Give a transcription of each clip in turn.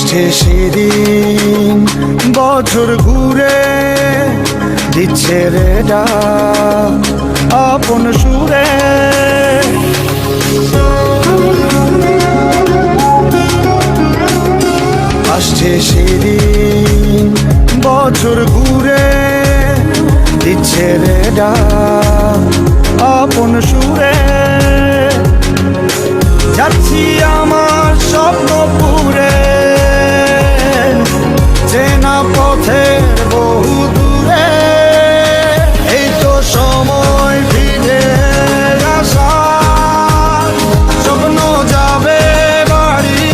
আসছে সেদিন, বছর ঘুরে দিচ্ছে রে ডাক আপন সুরে। আসছে সেদিন, বছর ঘুরে দিচ্ছে রে ডাক আপন সুরে। যাচ্ছি আমার স্বপ্ন পুরে, চেনা পথের বহু দূরে। এই তো সময় ফিরে আসার, স্বপ্ন যাবে বাড়ি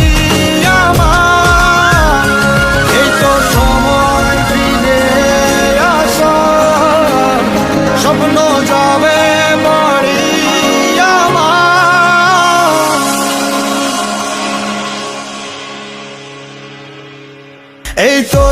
আমার। এই তো সময় ফিরে আসার, স্বপ্ন যাবে বাড়ি আমার। এই তো